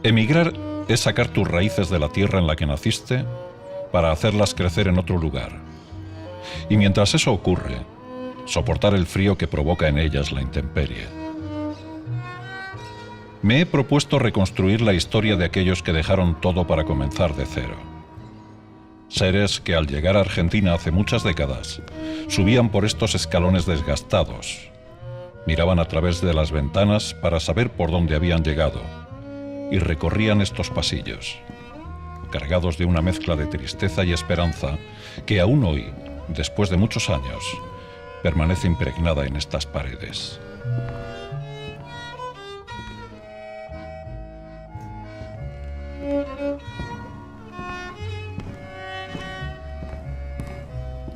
Emigrar es sacar tus raíces de la tierra en la que naciste para hacerlas crecer en otro lugar. Y mientras eso ocurre, soportar el frío que provoca en ellas la intemperie. Me he propuesto reconstruir la historia de aquellos que dejaron todo para comenzar de cero. Seres que al llegar a Argentina hace muchas décadas, subían por estos escalones desgastados, miraban a través de las ventanas para saber por dónde habían llegado y recorrían estos pasillos, cargados de una mezcla de tristeza y esperanza que aún hoy, después de muchos años, permanece impregnada en estas paredes.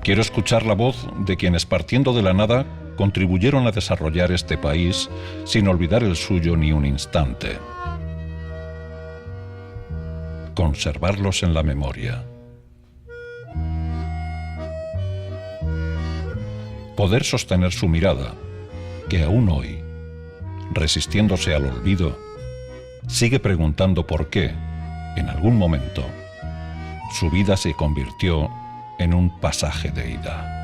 Quiero escuchar la voz de quienes, partiendo de la nada, contribuyeron a desarrollar este país sin olvidar el suyo ni un instante. Conservarlos en la memoria. Poder sostener su mirada, que aún hoy, resistiéndose al olvido, sigue preguntando por qué, en algún momento, su vida se convirtió en un pasaje de ida.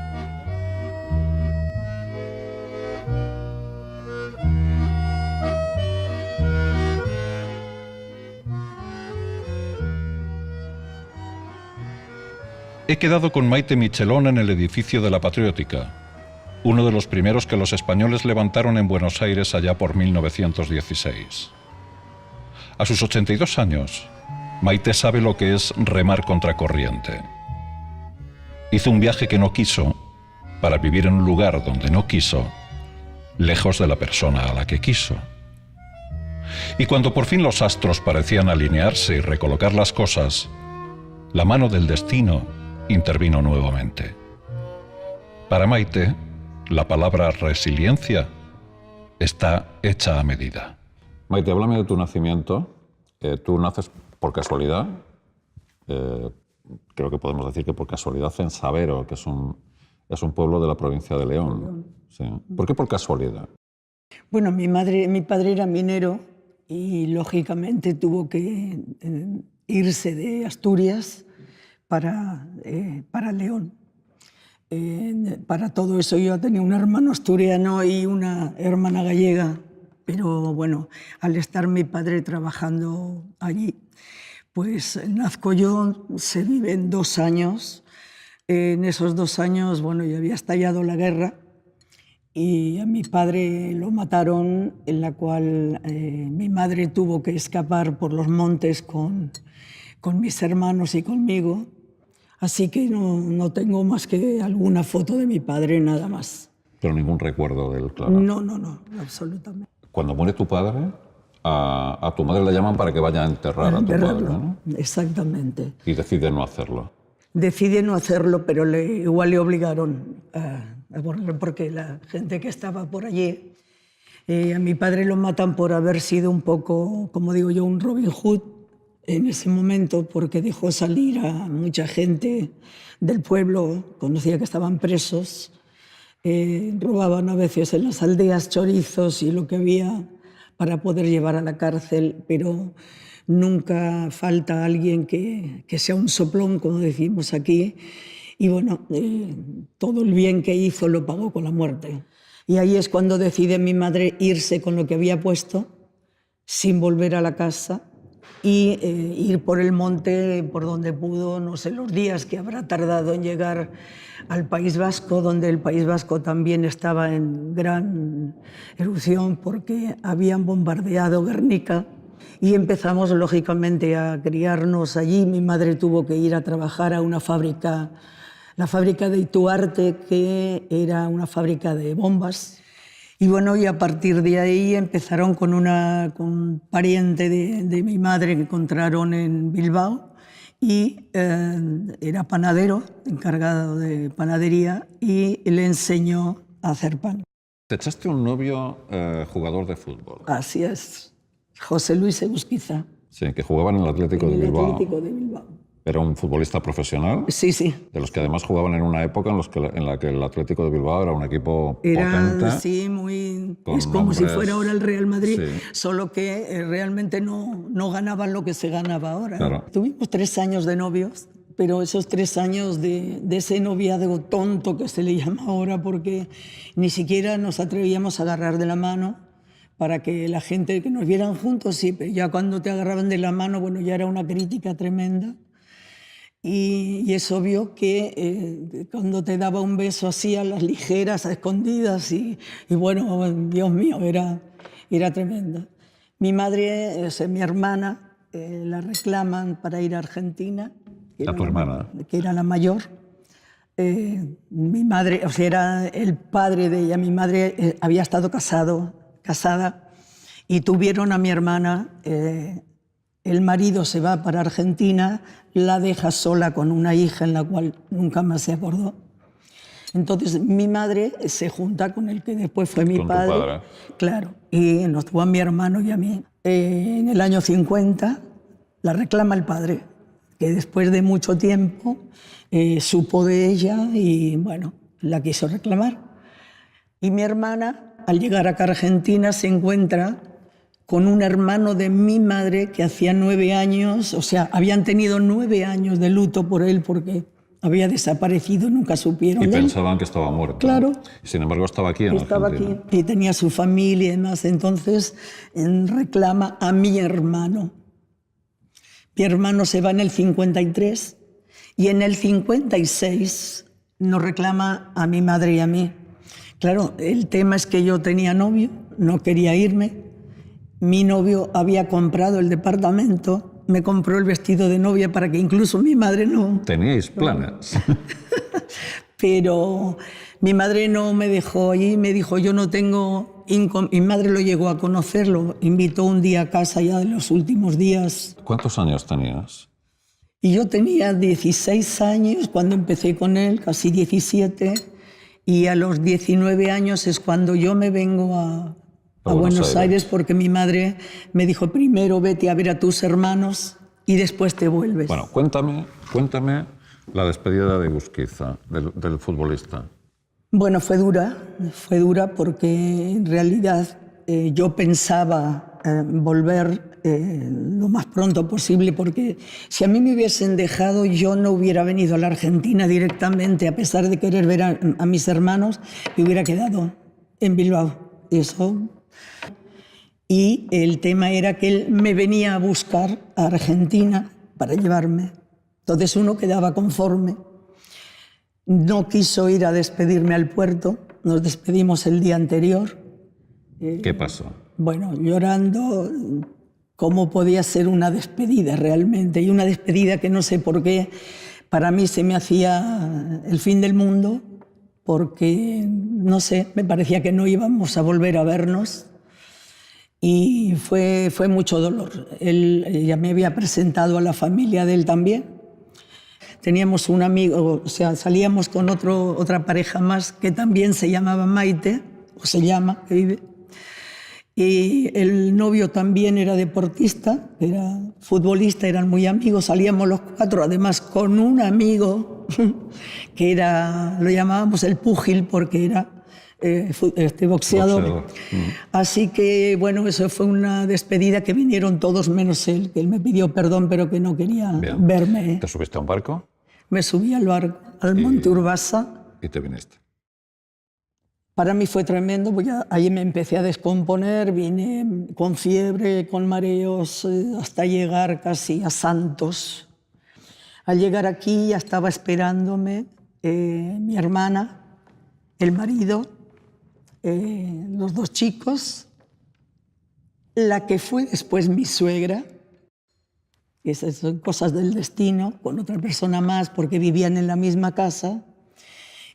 He quedado con Maite Michelón en el edificio de la Patriótica, uno de los primeros que los españoles levantaron en Buenos Aires allá por 1916. A sus 82 años, Maite sabe lo que es remar contracorriente. Hizo un viaje que no quiso para vivir en un lugar donde no quiso, lejos de la persona a la que quiso. Y cuando por fin los astros parecían alinearse y recolocar las cosas, la mano del destino intervino nuevamente. Para Maite, la palabra resiliencia está hecha a medida. Maite, háblame de tu nacimiento. Tú naces por casualidad. Creo que podemos decir que por casualidad en Sabero, que es un pueblo de la provincia de León. Sí. ¿Por qué por casualidad? Bueno, mi padre era minero y lógicamente tuvo que irse de Asturias para León. Para todo eso yo tenía un hermano asturiano y una hermana gallega, pero bueno, al estar mi padre trabajando allí, pues nazco yo, se viven 2 años. En esos 2 años, bueno, ya había estallado la guerra y a mi padre lo mataron, en la cual mi madre tuvo que escapar por los montes con mis hermanos y conmigo. Así que no tengo más que alguna foto de mi padre, nada más. Pero ningún recuerdo de él, claro. No, absolutamente. Cuando muere tu padre, a tu madre la llaman para que vaya a enterrar a tu padre, ¿no? Exactamente. Y decide no hacerlo. Decide no hacerlo, pero igual le obligaron a ponerlo, porque la gente que estaba por allí, a mi padre lo matan por haber sido un poco, como digo yo, un Robin Hood en ese momento, porque dejó salir a mucha gente del pueblo, conocía que estaban presos, robaban a veces en las aldeas chorizos y lo que había para poder llevar a la cárcel, pero nunca falta alguien que sea un soplón, como decimos aquí, y bueno, todo el bien que hizo lo pagó con la muerte. Y ahí es cuando decide mi madre irse con lo que había puesto, sin volver a la casa, y ir por el monte, por donde pudo, no sé los días que habrá tardado en llegar al País Vasco, donde el País Vasco también estaba en gran erupción porque habían bombardeado Guernica. Y empezamos, lógicamente, a criarnos allí. Mi madre tuvo que ir a trabajar a una fábrica, la fábrica de Ituarte, que era una fábrica de bombas. Y bueno, y a partir de ahí empezaron con un pariente de mi madre que encontraron en Bilbao y era panadero, encargado de panadería, y le enseñó a hacer pan. Te echaste un novio jugador de fútbol. Así es, José Luis Egusquiza. Sí, que jugaba en el Atlético de Bilbao. Atlético de Bilbao. Era un futbolista profesional. Sí, sí. De los que además jugaban en una época en la que el Atlético de Bilbao era un equipo potente. Sí, muy... Es como si fuera ahora el Real Madrid, sí. Solo que realmente no ganaban lo que se ganaba ahora. Claro. Tuvimos 3 años de novios, pero esos 3 años de ese noviazgo tonto que se le llama ahora, porque ni siquiera nos atrevíamos a agarrar de la mano para que la gente que nos vieran juntos, sí, pero ya cuando te agarraban de la mano, bueno, ya era una crítica tremenda. Y es obvio que cuando te daba un beso así a las ligeras, a escondidas, y bueno, Dios mío, era tremenda. Mi madre, mi hermana, la reclaman para ir a Argentina. ¿A tu hermana? Que era la mayor. Mi madre, o sea, era el padre de ella. Mi madre había estado casada y tuvieron a mi hermana. El marido se va para Argentina, la deja sola con una hija en la cual nunca más se acordó. Entonces mi madre se junta con el que después fue mi padre. Tu padre. Claro, y nos tuvo a mi hermano y a mí. En el año 50 la reclama el padre, que después de mucho tiempo supo de ella y bueno, la quiso reclamar. Y mi hermana, al llegar acá a Argentina, se encuentra con un hermano de mi madre que hacía 9 años, o sea, habían tenido 9 años de luto por él porque había desaparecido, nunca supieron de él. Y pensaban que estaba muerto. Claro. Sin embargo, estaba aquí en Argentina. Estaba aquí y tenía su familia y demás. Entonces reclama a mi hermano. Mi hermano se va en el 53 y en el 56 nos reclama a mi madre y a mí. Claro, el tema es que yo tenía novio, no quería irme. Mi novio había comprado el departamento, me compró el vestido de novia para que incluso mi madre no... ¿Teníais planes? Pero mi madre no me dejó allí, me dijo, yo no tengo... Mi madre lo llegó a conocerlo, invitó un día a casa ya de los últimos días. ¿Cuántos años tenías? Y yo tenía 16 años cuando empecé con él, casi 17, y a los 19 años es cuando yo me vengo a Buenos Aires porque mi madre me dijo, primero vete a ver a tus hermanos y después te vuelves. Bueno, cuéntame la despedida de Busquiza, del futbolista. Bueno, fue dura porque en realidad yo pensaba volver lo más pronto posible porque si a mí me hubiesen dejado yo no hubiera venido a la Argentina directamente, a pesar de querer ver a mis hermanos, me hubiera quedado en Bilbao. Y el tema era que él me venía a buscar a Argentina para llevarme. Entonces uno quedaba conforme. No quiso ir a despedirme al puerto. Nos despedimos el día anterior. ¿Qué pasó? Bueno, llorando cómo podía ser una despedida realmente. Y una despedida que no sé por qué para mí se me hacía el fin del mundo porque, no sé, me parecía que no íbamos a volver a vernos. Y fue mucho dolor. Él ya me había presentado a la familia de él también. Teníamos un amigo, o sea, salíamos con otra pareja más que también se llamaba Maite, o se llama, que vive. Y el novio también era deportista, era futbolista, eran muy amigos, salíamos los 4, además con un amigo que era, lo llamábamos el púgil porque era boxeador. Así que, bueno, eso fue una despedida que vinieron todos menos él, que él me pidió perdón, pero que no quería verme. ¿Te subiste a un barco? Me subí al barco, al Monte Urbasa. ¿Y te viniste? Para mí fue tremendo, porque ahí me empecé a descomponer, vine con fiebre, con mareos, hasta llegar casi a Santos. Al llegar aquí ya estaba esperándome mi hermana, el marido, los 2 chicos, la que fue después mi suegra. Esas son cosas del destino, con otra persona más, porque vivían en la misma casa.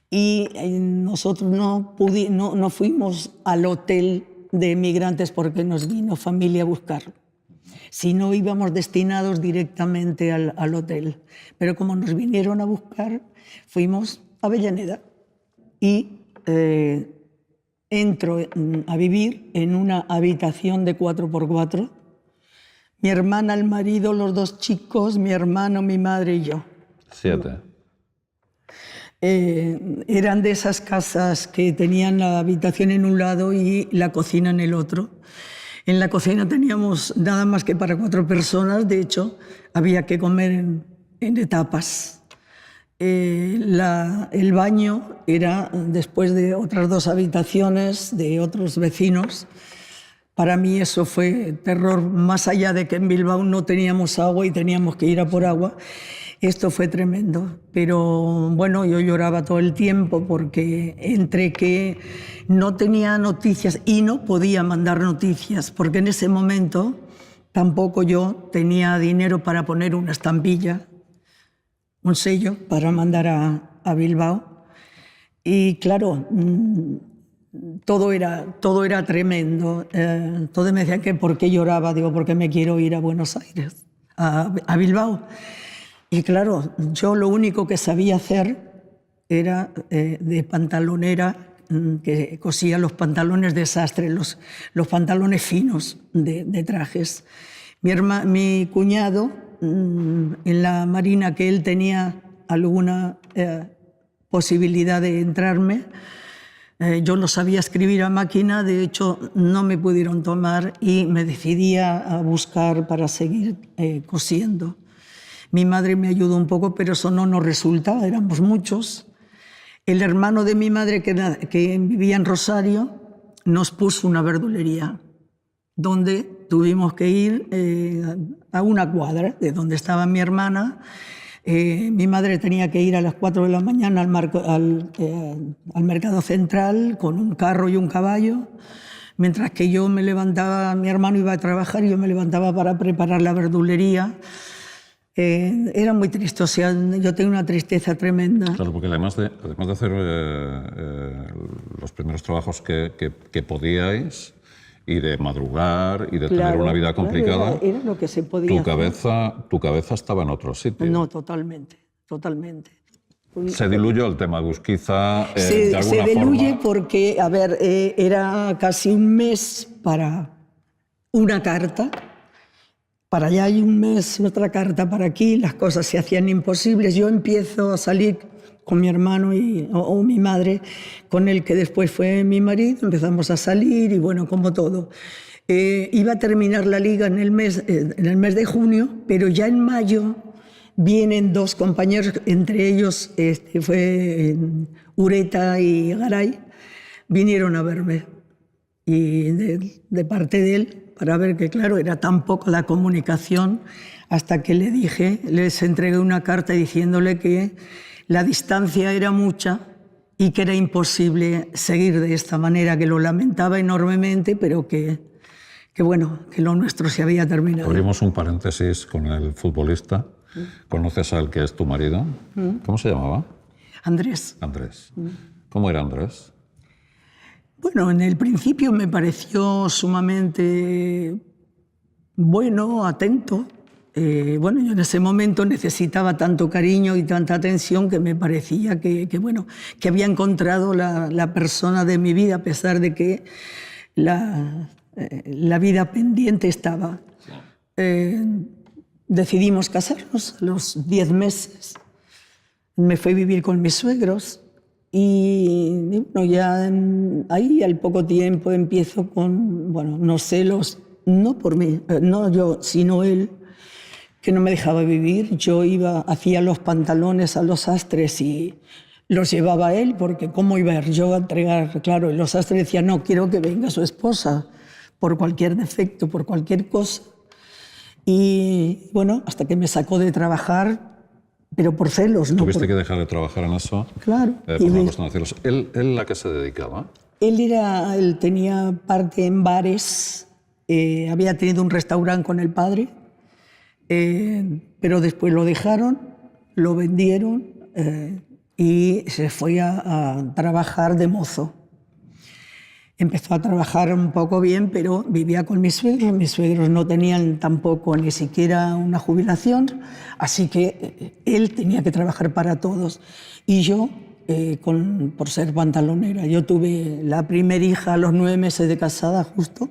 Y nosotros no fuimos al hotel de migrantes porque nos vino familia a buscar, sino íbamos destinados directamente al hotel. Pero como nos vinieron a buscar, fuimos a Avellaneda y entro a vivir en una habitación de 4x4. mi hermana, el marido, los 2 chicos, mi hermano, mi madre y yo. 7. Eran de esas casas que tenían la habitación en un lado y la cocina en el otro. En la cocina teníamos nada más que para 4 personas, de hecho, había que comer en etapas. El baño era después de otras 2 habitaciones de otros vecinos. Para mí eso fue terror, más allá de que en Bilbao no teníamos agua y teníamos que ir a por agua. Esto fue tremendo, pero bueno, yo lloraba todo el tiempo porque entre que no tenía noticias y no podía mandar noticias, porque en ese momento tampoco yo tenía dinero para poner una estampilla, un sello para mandar a Bilbao. Y claro, todo era tremendo. Todos me decían que por qué lloraba, digo, porque me quiero ir a Buenos Aires, a Bilbao. Y claro, yo lo único que sabía hacer era de pantalonera, que cosía los pantalones de sastre, los pantalones finos de trajes. Mi cuñado, en la Marina, que él tenía alguna posibilidad de entrarme, yo no sabía escribir a máquina, de hecho no me pudieron tomar y me decidí a buscar para seguir cosiendo. Mi madre me ayudó un poco, pero eso no nos resultaba, éramos muchos. El hermano de mi madre, que vivía en Rosario, nos puso una verdulería, donde tuvimos que ir a una cuadra de donde estaba mi hermana. Mi madre tenía que ir a las 4 de la mañana al mercado central con un carro y un caballo, mientras que yo me levantaba, mi hermano iba a trabajar y yo me levantaba para preparar la verdulería. Era muy triste, o sea, yo tengo una tristeza tremenda. Claro, porque además de hacer los primeros trabajos que podíais y de madrugar y de tener una vida complicada, era lo que se podía tu cabeza estaba en otro sitio. No, totalmente. Se diluyó el tema de Busquiza de alguna forma. Se diluye porque, a ver, era casi un mes para una carta. Para allá hay un mes, otra carta para aquí, las cosas se hacían imposibles. Yo empiezo a salir con mi hermano o mi madre, con el que después fue mi marido, empezamos a salir y bueno, como todo. Iba a terminar la liga en el mes de junio, pero ya en mayo vienen 2 compañeros, entre ellos fue Ureta y Garay, vinieron a verme. Y de parte de él, para ver que, claro, era tan poco la comunicación, hasta que les entregué una carta diciéndole que la distancia era mucha y que era imposible seguir de esta manera, que lo lamentaba enormemente, pero que bueno, que lo nuestro se había terminado. Abrimos un paréntesis con el futbolista. ¿Conoces al que es tu marido? ¿Cómo se llamaba? Andrés. Andrés. ¿Cómo era Andrés? Bueno, en el principio me pareció sumamente bueno, atento. Bueno, yo en ese momento necesitaba tanto cariño y tanta atención que me parecía que había encontrado la persona de mi vida, a pesar de que la vida pendiente estaba. Decidimos casarnos a los 10 meses. Me fui a vivir con mis suegros. Y bueno, ya ahí al poco tiempo empiezo con, bueno, unos celos, no por mí, no yo, sino él, que no me dejaba vivir. Yo hacía los pantalones a los sastres y los llevaba él, porque cómo iba yo a entregar, claro, y los sastres decían, no, quiero que venga su esposa, por cualquier defecto, por cualquier cosa. Y bueno, hasta que me sacó de trabajar, pero por celos, ¿no? ¿Tuviste que dejar de trabajar en eso? Claro. Por una cuestión de celos. ¿Él a qué se dedicaba? Él tenía parte en bares, había tenido un restaurante con el padre, pero después lo dejaron, lo vendieron y se fue a trabajar de mozo. Empezó a trabajar un poco bien, pero vivía con mis suegros. Mis suegros no tenían tampoco ni siquiera una jubilación, así que él tenía que trabajar para todos. Y yo, por ser pantalonera, yo tuve la primera hija a los 9 meses de casada, justo.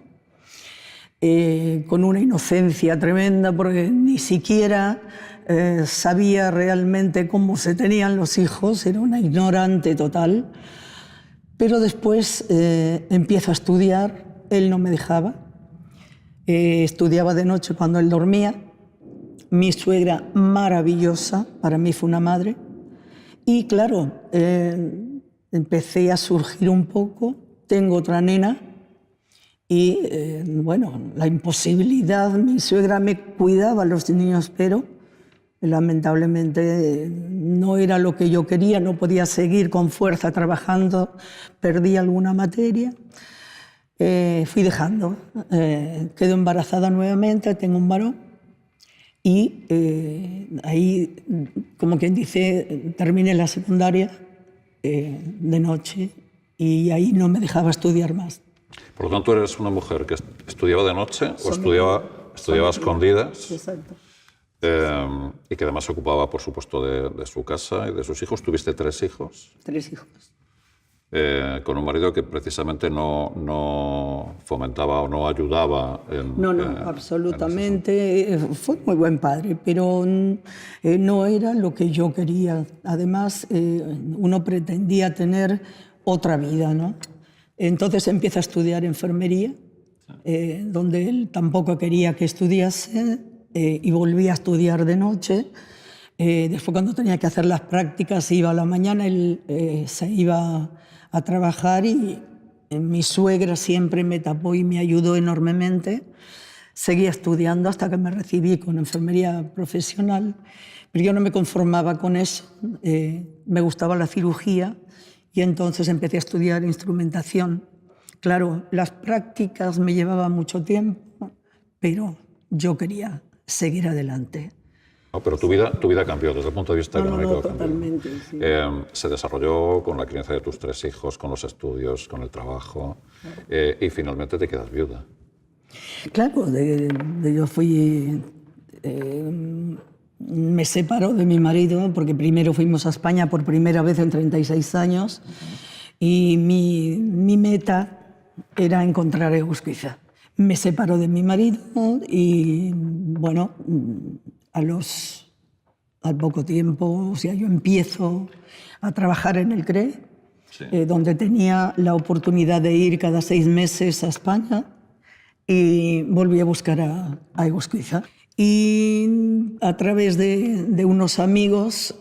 con una inocencia tremenda, porque ni siquiera sabía realmente cómo se tenían los hijos, era una ignorante total. Pero después empiezo a estudiar, él no me dejaba, estudiaba de noche cuando él dormía. Mi suegra, maravillosa, para mí fue una madre. Y claro, empecé a surgir un poco, tengo otra nena y bueno, la imposibilidad, mi suegra me cuidaba a los niños, pero lamentablemente no era lo que yo quería, no podía seguir con fuerza trabajando, perdí alguna materia, fui dejando, quedo embarazada nuevamente, tengo un varón y ahí, como quien dice, terminé la secundaria de noche y ahí no me dejaba estudiar más. Por lo tanto, eres una mujer que estudiaba de noche o estudiaba a escondidas. Exacto. Y que además se ocupaba, por supuesto, de su casa y de sus hijos. ¿Tuviste 3 hijos? 3 hijos. Con un marido que precisamente no fomentaba o no ayudaba en... No, absolutamente. Fue muy buen padre, pero no era lo que yo quería. Además, uno pretendía tener otra vida, ¿no? Entonces empieza a estudiar enfermería, donde él tampoco quería que estudiase, y volví a estudiar de noche. Después, cuando tenía que hacer las prácticas, iba a la mañana, él se iba a trabajar y mi suegra siempre me tapó y me ayudó enormemente. Seguí estudiando hasta que me recibí con enfermería profesional, pero yo no me conformaba con eso. Me gustaba la cirugía y entonces empecé a estudiar instrumentación. Claro, las prácticas me llevaban mucho tiempo, pero yo quería seguir adelante. No, pero tu vida cambió desde el punto de vista económico. Totalmente. Sí. Se desarrolló con la crianza de tus 3 hijos, con los estudios, con el trabajo, y finalmente te quedas viuda. Claro, yo fui... me separo de mi marido porque primero fuimos a España por primera vez en 36 años y mi meta era encontrar Egusquiza. Me separo de mi marido y, bueno, al poco tiempo, o sea, yo empiezo a trabajar en el CRE, sí, donde tenía la oportunidad de ir cada 6 meses a España y volví a buscar a Egusquiza. Y a través de unos amigos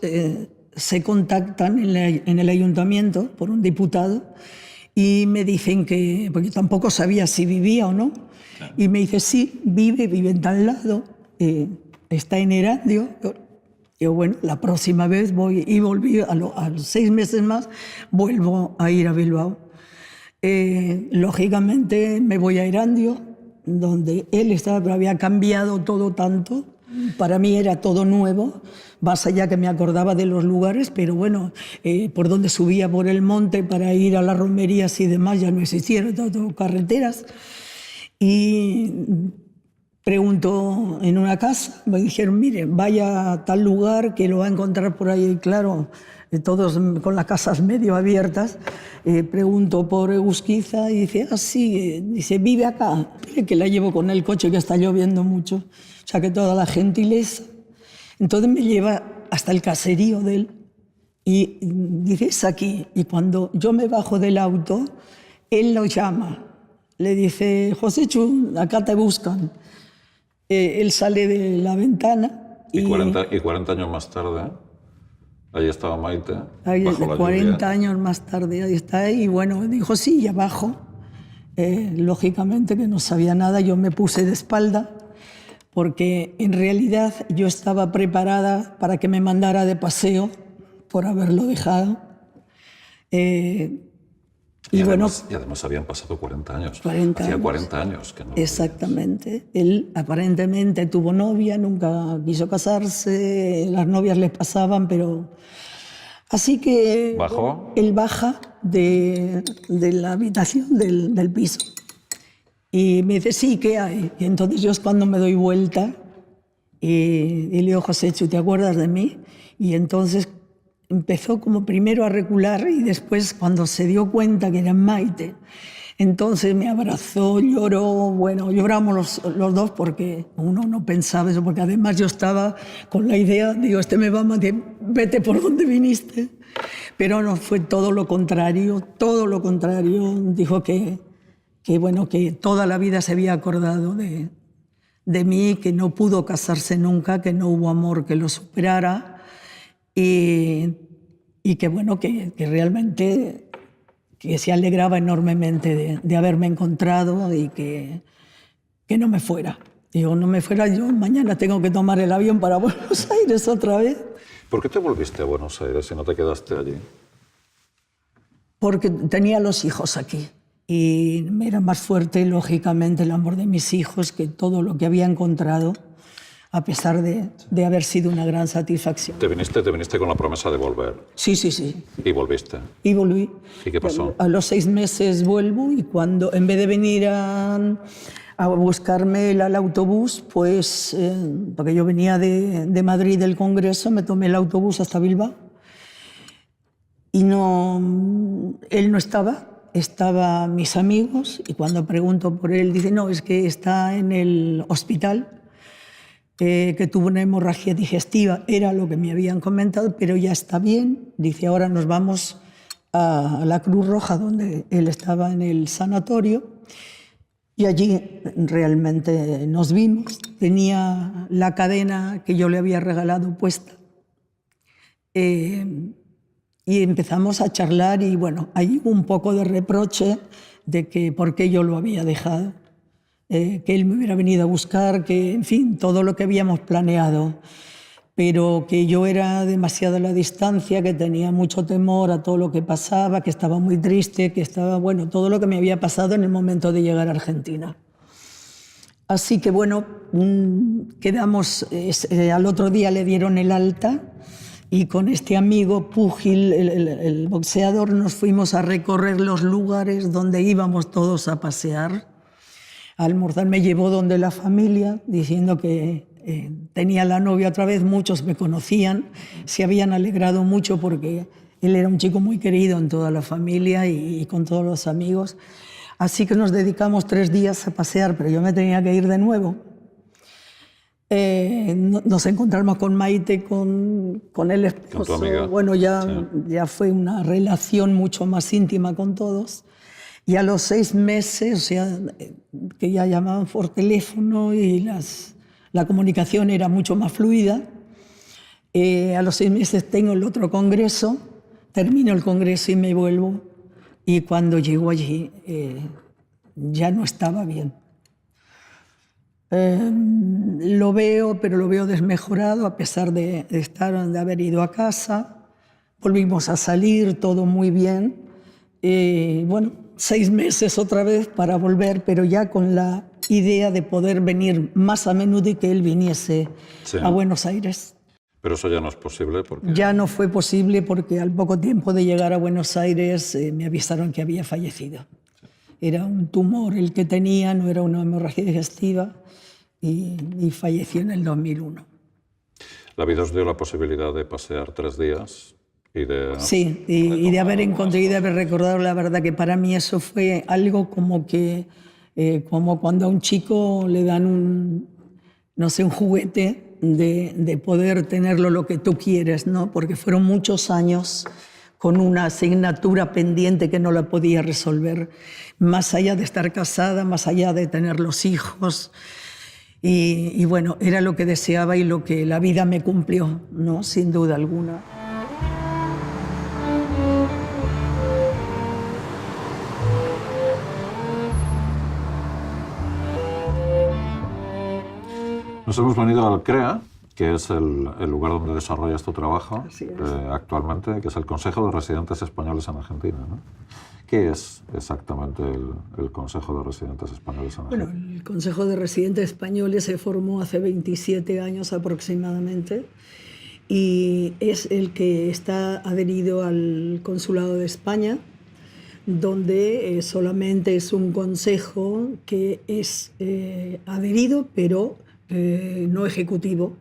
se contactan en el ayuntamiento por un diputado y me dicen que, porque yo tampoco sabía si vivía o no, claro, y me dice, sí, vive en tal lado, está en Erandio. Yo, bueno, la próxima vez voy, y volví a los 6 meses más, vuelvo a ir a Bilbao. Lógicamente me voy a Erandio, donde él estaba, había cambiado todo tanto, para mí era todo nuevo, más allá que me acordaba de los lugares, pero bueno, por donde subía por el monte para ir a las romerías y demás ya no existieron, todo carreteras. Y pregunto en una casa, me dijeron, mire, vaya a tal lugar que lo va a encontrar por ahí, claro, todos con las casas medio abiertas. Pregunto por Egusquiza y dice, ah, sí, dice, vive acá, que la llevo con el coche que está lloviendo mucho. O sea, que toda la gentileza. Entonces me lleva hasta el caserío de él y dice, es aquí. Y cuando yo me bajo del auto, él lo llama. Le dice, Joséchu, acá te buscan. Él sale de la ventana. Y 40 años más tarde, ahí estaba Maite. Ahí, bajo la 40 lluvia. Años más tarde, ahí está. Y bueno, dijo, sí, ya bajo. Lógicamente que no sabía nada, yo me puse de espalda, porque en realidad yo estaba preparada para que me mandara de paseo por haberlo dejado. Y además habían pasado 40 años. Hacía 40 años que no. Exactamente. Él aparentemente tuvo novia, nunca quiso casarse, las novias le pasaban, pero... Así que... ¿Bajó? Él baja de la habitación del piso. Y me dice, sí, ¿qué hay? Y entonces yo es cuando me doy vuelta y le digo, Joséchu, ¿te acuerdas de mí? Y entonces empezó como primero a recular y después, cuando se dio cuenta que era Maite, Entonces me abrazó, lloró, bueno, lloramos los dos porque uno no pensaba eso, porque además yo estaba con la idea, digo, este me va a matar, vete por donde viniste. Pero no, fue todo lo contrario, todo lo contrario. Dijo que bueno, que toda la vida se había acordado de mí, que no pudo casarse nunca, que no hubo amor que lo superara y que bueno, que realmente que se alegraba enormemente de haberme encontrado y que no me fuera. Digo, no me fuera, yo mañana tengo que tomar el avión para Buenos Aires otra vez. ¿Por qué te volviste a Buenos Aires si no te quedaste allí? Porque tenía los hijos aquí y me era más fuerte, lógicamente, el amor de mis hijos que todo lo que había encontrado, a pesar de haber sido una gran satisfacción. ¿Te viniste con la promesa de volver? Sí, sí, sí. ¿Y volviste? Y volví. ¿Y qué pasó? A los 6 meses vuelvo y cuando, en vez de venir a buscarme al autobús, pues, porque yo venía de Madrid del Congreso, me tomé el autobús hasta Bilbao y no, él no estaba. Estaban mis amigos y cuando pregunto por él, dice, no, es que está en el hospital, que tuvo una hemorragia digestiva, era lo que me habían comentado, pero ya está bien. Dice, ahora nos vamos a la Cruz Roja, donde él estaba en el sanatorio, y allí realmente nos vimos. Tenía la cadena que yo le había regalado puesta. Y empezamos a charlar y bueno, ahí hubo un poco de reproche de que por qué yo lo había dejado, que él me hubiera venido a buscar, que en fin, todo lo que habíamos planeado, pero que yo era demasiado a la distancia, que tenía mucho temor a todo lo que pasaba, que estaba muy triste, que estaba, bueno, todo lo que me había pasado en el momento de llegar a Argentina. Así que bueno, quedamos, al otro día le dieron el alta. Y con este amigo púgil, el boxeador, nos fuimos a recorrer los lugares donde íbamos todos a pasear. A almorzar me llevó donde la familia, diciendo que tenía la novia otra vez. Muchos me conocían, se habían alegrado mucho porque él era un chico muy querido en toda la familia y con todos los amigos. Así que nos dedicamos 3 días a pasear, pero yo me tenía que ir de nuevo. Nos encontramos con Maite, con el esposo. Con tu amiga. Bueno, ya, sí. Ya fue una relación mucho más íntima con todos. Y a los 6 meses, o sea, que ya llamaban por teléfono y la comunicación era mucho más fluida, a los 6 meses tengo el otro congreso, termino el congreso y me vuelvo. Y cuando llego allí, ya no estaba bien. Lo veo, pero lo veo desmejorado a pesar de haber ido a casa. Volvimos a salir, todo muy bien. Bueno, 6 meses otra vez para volver, pero ya con la idea de poder venir más a menudo y que él viniese a Buenos Aires. Pero eso ya no es posible porque... Ya no fue posible porque al poco tiempo de llegar a Buenos Aires me avisaron que había fallecido. Era un tumor el que tenía, no era una hemorragia digestiva. Y falleció en el 2001. La vida os dio la posibilidad de pasear 3 días y de... Sí, y de haber encontrado y de haber recordado, la verdad que para mí eso fue algo como que, como cuando a un chico le dan un juguete de poder tenerlo lo que tú quieres, ¿no? Porque fueron muchos años con una asignatura pendiente que no la podía resolver, más allá de estar casada, más allá de tener los hijos. Y bueno, era lo que deseaba y lo que la vida me cumplió, ¿no? Sin duda alguna. Nos hemos venido al CREA, que es el lugar donde desarrollas tu trabajo actualmente, que es el Consejo de Residentes Españoles en Argentina, ¿no? ¿Qué es exactamente el Consejo de Residentes Españoles en Argentina? Bueno, el Consejo de Residentes Españoles se formó hace 27 años aproximadamente y es el que está adherido al Consulado de España, donde solamente es un consejo que es adherido, pero no ejecutivo.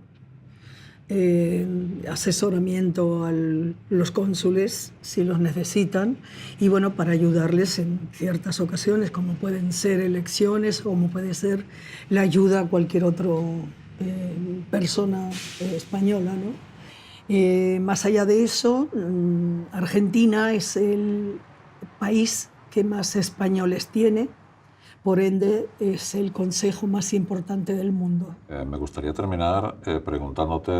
asesoramiento a los cónsules si los necesitan y bueno, para ayudarles en ciertas ocasiones, como pueden ser elecciones, como puede ser la ayuda a cualquier otra persona española, ¿no? Más allá de eso, Argentina es el país que más españoles tiene, por ende es el consejo más importante del mundo. Me gustaría terminar preguntándote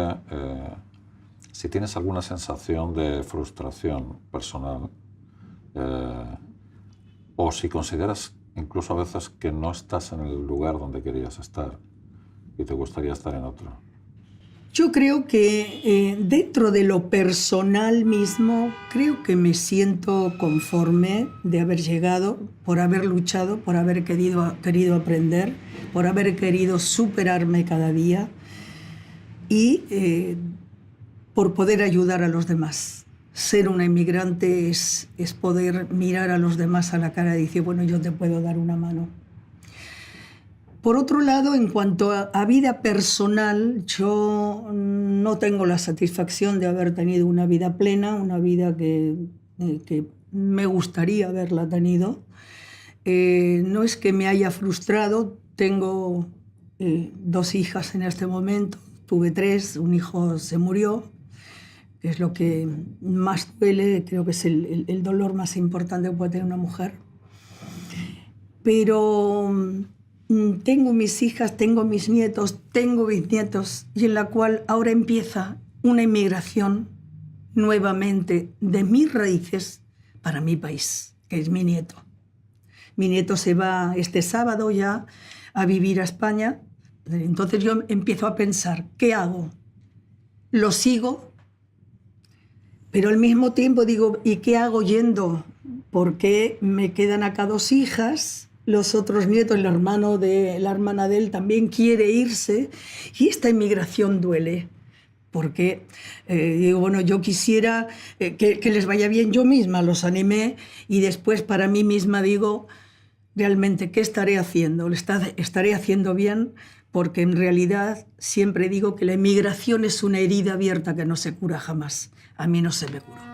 si tienes alguna sensación de frustración personal o si consideras incluso a veces que no estás en el lugar donde querías estar y te gustaría estar en otro. Yo creo que dentro de lo personal mismo, creo que me siento conforme de haber llegado, por haber luchado, por haber querido aprender, por haber querido superarme cada día y por poder ayudar a los demás. Ser una inmigrante es poder mirar a los demás a la cara y decir, bueno, yo te puedo dar una mano. Por otro lado, en cuanto a vida personal, yo no tengo la satisfacción de haber tenido una vida plena, una vida que me gustaría haberla tenido. No es que me haya frustrado, tengo 2 hijas en este momento, tuve 3, un hijo se murió, que es lo que más duele, creo que es el dolor más importante que puede tener una mujer. Pero tengo mis hijas, tengo mis nietos, tengo bisnietos, y en la cual ahora empieza una inmigración nuevamente de mis raíces para mi país, que es mi nieto. Mi nieto se va este sábado ya a vivir a España, entonces yo empiezo a pensar, ¿qué hago? ¿Lo sigo? Pero al mismo tiempo digo, ¿y qué hago yendo? Porque me quedan acá 2 hijas, los otros nietos, la hermana de él también quiere irse y esta inmigración duele. Porque digo, bueno, yo quisiera que les vaya bien, yo misma los animé y después para mí misma digo, realmente, ¿qué estaré haciendo? ¿Estaré haciendo bien? Porque en realidad siempre digo que la inmigración es una herida abierta que no se cura jamás. A mí no se me curó.